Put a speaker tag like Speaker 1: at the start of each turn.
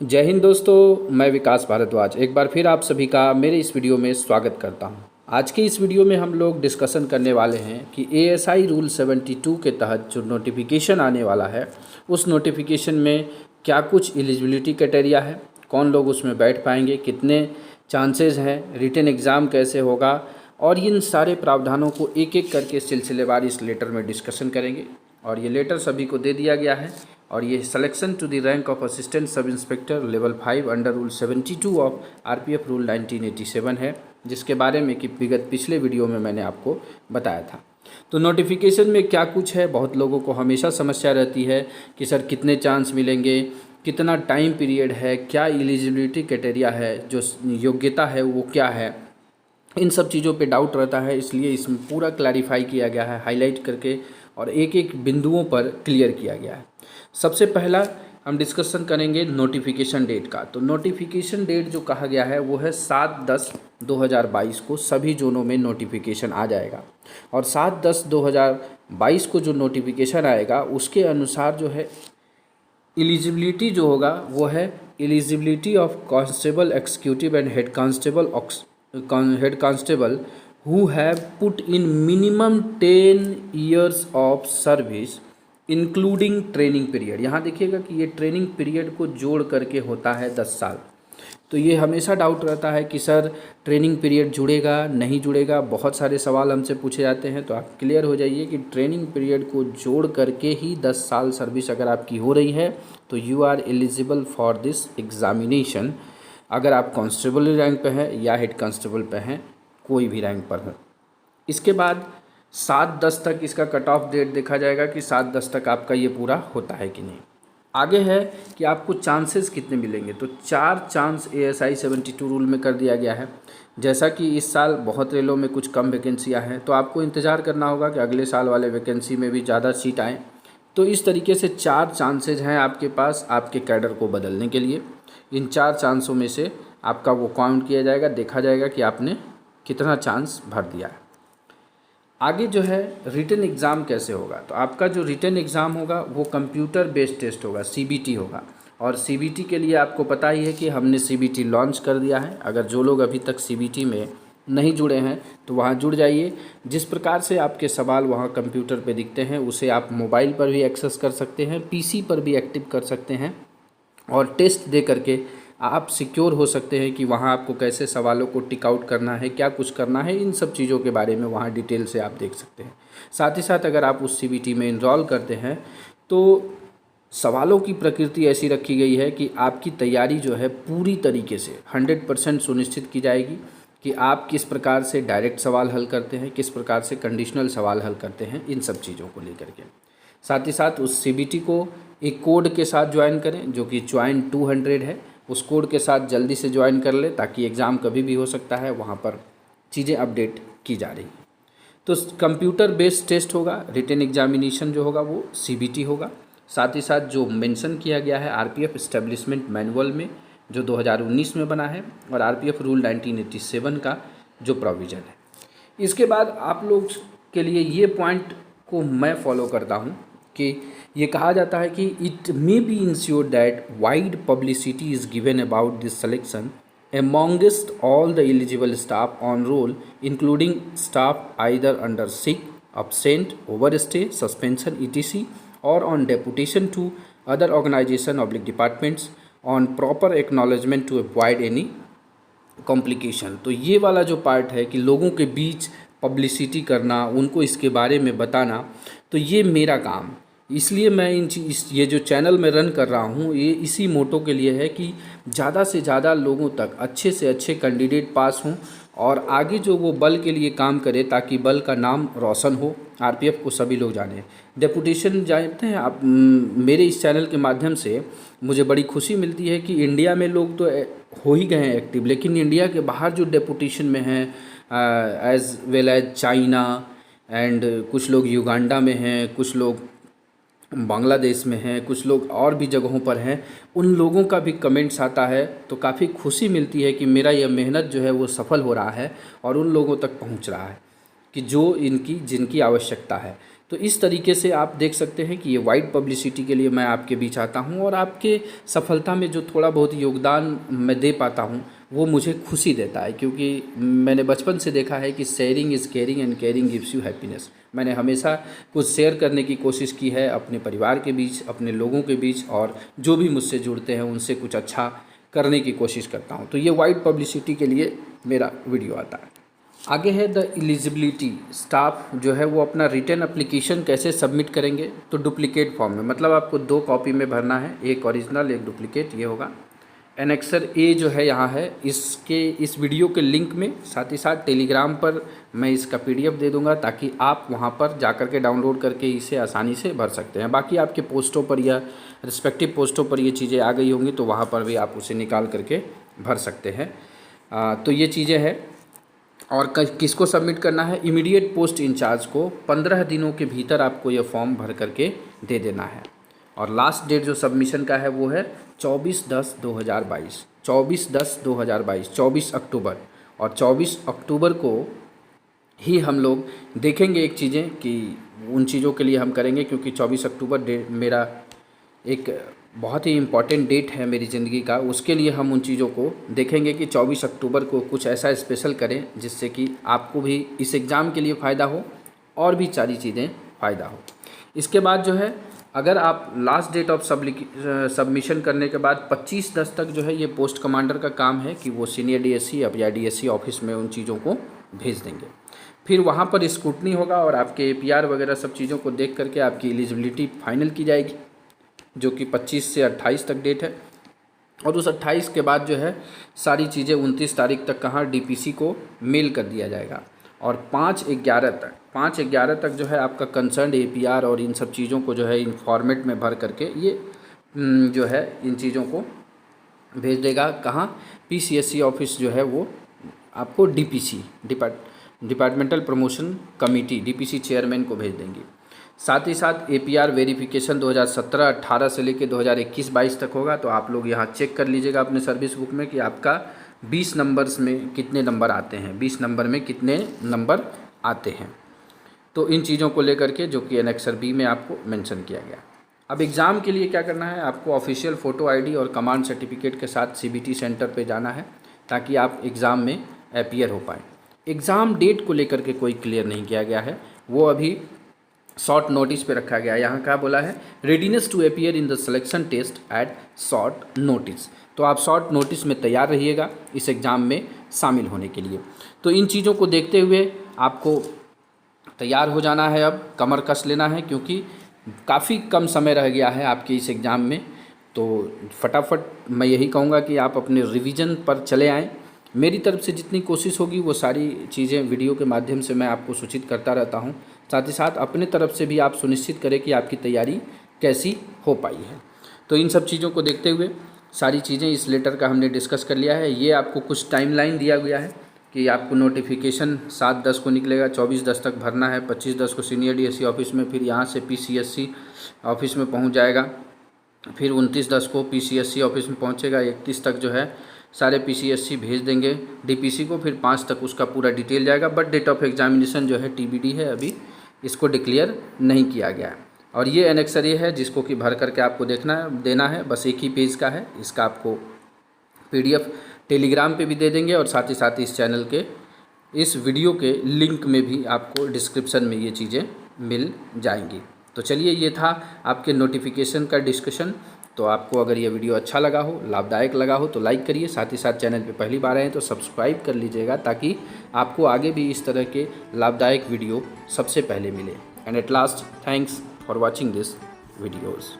Speaker 1: जय हिंद दोस्तों, मैं विकास भारद्वाज एक बार फिर आप सभी का मेरे इस वीडियो में स्वागत करता हूं। आज के इस वीडियो में हम लोग डिस्कशन करने वाले हैं कि एएसआई रूल 72 के तहत जो नोटिफिकेशन आने वाला है उस नोटिफिकेशन में क्या कुछ एलिजिबिलिटी क्राइटेरिया है, कौन लोग उसमें बैठ पाएंगे, कितने चांसेस हैं, रिटन एग्ज़ाम कैसे होगा और इन सारे प्रावधानों को एक एक करके सिलसिलेवार इस लेटर में डिस्कशन करेंगे। और ये लेटर सभी को दे दिया गया है और ये selection to the rank of assistant sub inspector level 5 under rule 72 of RPF rule 1987 है, जिसके बारे में कि विगत पिछले वीडियो में मैंने आपको बताया था। तो नोटिफिकेशन में क्या कुछ है, बहुत लोगों को हमेशा समस्या रहती है कि सर कितने चांस मिलेंगे, कितना टाइम पीरियड है, क्या एलिजिबिलिटी क्राइटेरिया है, जो योग्यता है वो क्या है, इन सब चीज़ों पे डाउट रहता है। इसलिए इसमें पूरा क्लैरिफाई किया गया है हाईलाइट करके और एक एक बिंदुओं पर क्लियर किया गया है। सबसे पहला हम डिस्कशन करेंगे नोटिफिकेशन डेट का। तो नोटिफिकेशन डेट जो कहा गया है वो है 7/10/2022 को सभी जोनों में नोटिफिकेशन आ जाएगा और 7/10/2022 को जो नोटिफिकेशन आएगा उसके अनुसार जो है एलिजिबिलिटी जो होगा वो है eligibility of constable executive and head constable who have put in minimum 10 years of service including training period. यहाँ देखिएगा कि ये ट्रेनिंग पीरियड को जोड़ करके होता है 10 साल। तो ये हमेशा डाउट रहता है कि सर ट्रेनिंग पीरियड जुड़ेगा नहीं जुड़ेगा, बहुत सारे सवाल हमसे पूछे जाते हैं। तो आप क्लियर हो जाइए कि ट्रेनिंग पीरियड को जोड़ करके ही 10 साल सर्विस अगर आपकी हो रही है तो you are eligible for this examination. अगर आप कांस्टेबल रैंक पे हैं या हेड कांस्टेबल पे हैं, कोई भी रैंक पर हो। इसके बाद 7/10 तक इसका कट ऑफ डेट देखा जाएगा कि 7/10 तक आपका ये पूरा होता है कि नहीं। आगे है कि आपको चांसेस कितने मिलेंगे। तो 4 चांस एएसआई 72 रूल में कर दिया गया है। जैसा कि इस साल बहुत रेलों में कुछ कम वैकेंसियाँ हैं तो आपको इंतज़ार करना होगा कि अगले साल वाले वैकेंसी में भी ज़्यादा सीट आएँ। तो इस तरीके से 4 चांसेज हैं आपके पास आपके कैडर को बदलने के लिए। इन 4 चांसों में से आपका वो काउंट किया जाएगा, देखा जाएगा कि आपने कितना चांस भर दिया है। आगे जो है रिटन एग्ज़ाम कैसे होगा। तो आपका जो रिटन एग्ज़ाम होगा वो कंप्यूटर बेस्ड टेस्ट होगा, सीबीटी होगा। और सीबीटी के लिए आपको पता ही है कि हमने सीबीटी लॉन्च कर दिया है। अगर जो लोग अभी तक सीबीटी में नहीं जुड़े हैं तो वहाँ जुड़ जाइए। जिस प्रकार से आपके सवाल वहाँ कंप्यूटर पे दिखते हैं उसे आप मोबाइल पर भी एक्सेस कर सकते हैं, पीसी पर भी एक्टिव कर सकते हैं और टेस्ट दे करके आप सिक्योर हो सकते हैं कि वहाँ आपको कैसे सवालों को टिक आउट करना है, क्या कुछ करना है, इन सब चीज़ों के बारे में वहाँ डिटेल से आप देख सकते हैं। साथ ही साथ अगर आप उस सीबीटी में इनरोल करते हैं तो सवालों की प्रकृति ऐसी रखी गई है कि आपकी तैयारी जो है पूरी तरीके से 100% सुनिश्चित की जाएगी कि आप किस प्रकार से डायरेक्ट सवाल हल करते हैं, किस प्रकार से कंडीशनल सवाल हल करते हैं, इन सब चीज़ों को लेकर के। साथ ही साथ उस सीबीटी को एक कोड के साथ ज्वाइन करें जो कि ज्वाइन 200 है। उस कोड के साथ जल्दी से ज्वाइन कर ले ताकि एग्ज़ाम कभी भी हो सकता है, वहाँ पर चीज़ें अपडेट की जा रही हैं। तो कंप्यूटर बेस्ड टेस्ट होगा, रिटन एग्जामिनेशन जो होगा वो सीबीटी होगा। साथ ही साथ जो मेंशन किया गया है आरपीएफ एस्टेब्लिशमेंट मैनुअल में जो 2019 में बना है और आरपीएफ रूल 1987 का जो प्रोविज़न है। इसके बाद आप लोग के लिए ये पॉइंट को मैं फॉलो करता हूँ कि ये कहा जाता है कि it may be insured that wide publicity is given about this selection amongst all the eligible staff on roll including staff either under sick, absent, overstay, suspension etc or on deputation to other organization/departments on proper acknowledgement to avoid any complication। तो ये वाला जो part है कि लोगों के बीच publicity करना, उनको इसके बारे में बताना, तो ये मेरा काम। इसलिए मैं ये जो चैनल में रन कर रहा हूँ ये इसी मोटो के लिए है कि ज़्यादा से ज़्यादा लोगों तक अच्छे से अच्छे कैंडिडेट पास हों और आगे जो वो बल के लिए काम करे ताकि बल का नाम रोशन हो, आरपीएफ को सभी लोग जाने। डेपुटेशन जानते हैं आप, मेरे इस चैनल के माध्यम से मुझे बड़ी खुशी मिलती है कि इंडिया में लोग तो हो ही गए हैं एक्टिव, लेकिन इंडिया के बाहर जो डेपुटेशन में हैं as well as China and कुछ लोग युगांडा में हैं, कुछ लोग बांग्लादेश में हैं, कुछ लोग और भी जगहों पर हैं, उन लोगों का भी कमेंट्स आता है तो काफ़ी खुशी मिलती है कि मेरा यह मेहनत जो है वो सफल हो रहा है और उन लोगों तक पहुंच रहा है कि जो जिनकी आवश्यकता है। तो इस तरीके से आप देख सकते हैं कि ये वाइड पब्लिसिटी के लिए मैं आपके बीच आता हूँ और आपके सफलता में जो थोड़ा बहुत योगदान मैं दे पाता हूँ वो मुझे खुशी देता है, क्योंकि मैंने बचपन से देखा है कि sharing is caring and caring gives you happiness. मैंने हमेशा कुछ शेयर करने की कोशिश की है अपने परिवार के बीच, अपने लोगों के बीच, और जो भी मुझसे जुड़ते हैं उनसे कुछ अच्छा करने की कोशिश करता हूँ। तो ये वाइड पब्लिसिटी के लिए मेरा वीडियो आता है। आगे है द एलिजिबिलिटी। स्टाफ जो है वो अपना रिटर्न एप्लीकेशन कैसे सबमिट करेंगे, तो डुप्लीकेट फॉर्म में, मतलब आपको 2 कॉपी में भरना है, एक ओरिजिनल एक डुप्लीकेट, ये होगा। एनेक्सर ए जो है यहाँ है, इस वीडियो के लिंक में साथ ही साथ टेलीग्राम पर मैं इसका PDF दे दूंगा, ताकि आप वहाँ पर जाकर के डाउनलोड करके इसे आसानी से भर सकते हैं। बाकी आपके पोस्टों पर या रिस्पेक्टिव पोस्टों पर ये चीज़ें आ गई होंगी, तो वहाँ पर भी आप उसे निकाल करके भर सकते हैं। तो ये चीज़ें हैं। और किसको सबमिट करना है, इमीडिएट पोस्ट इंचार्ज को 15 दिनों के भीतर आपको ये फॉर्म भर करके दे देना है। और लास्ट डेट जो सबमिशन का है वो है 24/10/2022, 24/10/2022, 24 अक्टूबर। और 24 अक्टूबर को ही हम लोग देखेंगे एक चीज़ें कि उन चीज़ों के लिए हम करेंगे, क्योंकि 24 अक्टूबर डेट मेरा एक बहुत ही इम्पॉर्टेंट डेट है मेरी ज़िंदगी का। उसके लिए हम उन चीज़ों को देखेंगे कि 24 अक्टूबर को कुछ ऐसा स्पेशल करें जिससे कि आपको भी इस एग्ज़ाम के लिए फ़ायदा हो और भी सारी चीज़ें फ़ायदा हो। इसके बाद जो है, अगर आप लास्ट डेट ऑफ सबमिशन करने के बाद 25/10 तक जो है, ये पोस्ट कमांडर का काम है कि वो सीनियर DSC या DSC ऑफिस में उन चीज़ों को भेज देंगे। फिर वहाँ पर स्क्रूटनी होगा और आपके APR वगैरह सब चीज़ों को देख करके आपकी एलिजिबिलिटी फाइनल की जाएगी, जो कि 25 से 28 तक डेट है। और उस 28 के बाद जो है सारी चीज़ें 29 तारीख तक कहाँ DPC को मेल कर दिया जाएगा। और 5/11 तक जो है आपका कंसर्न APR और इन सब चीज़ों को जो है इन फॉर्मेट में भर करके ये जो है इन चीज़ों को भेज देगा कहाँ, PCSC ऑफिस जो है वो आपको DPC departmental promotion committee DPC chairman को भेज देंगी। साथ ही साथ APR वेरिफिकेशन 2017-18 से लेकर 2021-22 तक होगा। तो आप लोग यहाँ चेक कर लीजिएगा अपने सर्विस बुक में कि आपका 20 नंबर्स में कितने नंबर आते हैं, 20 नंबर में कितने नंबर आते हैं। तो इन चीज़ों को लेकर के जो कि एनेक्सर B में आपको मेंशन किया गया। अब एग्ज़ाम के लिए क्या करना है, आपको ऑफिशियल फ़ोटो ID और कमांड सर्टिफिकेट के साथ CBT सेंटर पे जाना है, ताकि आप एग्ज़ाम में अपीयर हो पाएँ। एग्ज़ाम डेट को लेकर के कोई क्लियर नहीं किया गया है, वो अभी शॉर्ट नोटिस पे रखा गया है। यहाँ क्या बोला है, readiness to appear in the selection test at short notice. तो आप शॉर्ट नोटिस में तैयार रहिएगा इस एग्ज़ाम में शामिल होने के लिए। तो इन चीज़ों को देखते हुए आपको तैयार हो जाना है, अब कमर कस लेना है, क्योंकि काफ़ी कम समय रह गया है आपके इस एग्ज़ाम में। तो फटाफट मैं यही कहूँगा कि आप अपने रिवीजन पर चले आएँ। मेरी तरफ से जितनी कोशिश होगी वो सारी चीज़ें वीडियो के माध्यम से मैं आपको सूचित करता रहता हूँ। साथ ही साथ अपने तरफ से भी आप सुनिश्चित करें कि आपकी तैयारी कैसी हो पाई है। तो इन सब चीज़ों को देखते हुए सारी चीज़ें इस लेटर का हमने डिस्कस कर लिया है। ये आपको कुछ टाइमलाइन दिया गया है कि आपको नोटिफिकेशन 7/10 को निकलेगा, 24/10 तक भरना है, 25/10 को सीनियर DSC ऑफिस में, फिर यहाँ से PCSC ऑफिस में पहुँच जाएगा, फिर 29/10 को PCSC ऑफिस में पहुँचेगा, 31 तक जो है सारे PCSC भेज देंगे DPC को, फिर 5 तक उसका पूरा डिटेल जाएगा। बट डेट ऑफ एग्जामिनेशन जो है TBD है, अभी इसको डिक्लेयर नहीं किया गया है। और ये एनेक्सर ए है जिसको कि भर करके आपको देना है, बस एक ही पेज का है। इसका आपको PDF टेलीग्राम पे भी दे देंगे, और साथ ही साथ इस चैनल के इस वीडियो के लिंक में भी आपको डिस्क्रिप्शन में ये चीज़ें मिल जाएंगी। तो चलिए, ये था आपके नोटिफिकेशन का डिस्कशन। तो आपको अगर ये वीडियो अच्छा लगा हो, लाभदायक लगा हो, तो लाइक करिए। साथ ही साथ चैनल पे पहली बार आए हैं तो सब्सक्राइब कर लीजिएगा, ताकि आपको आगे भी इस तरह के लाभदायक वीडियो सबसे पहले मिले। And at last, thanks for watching this videos.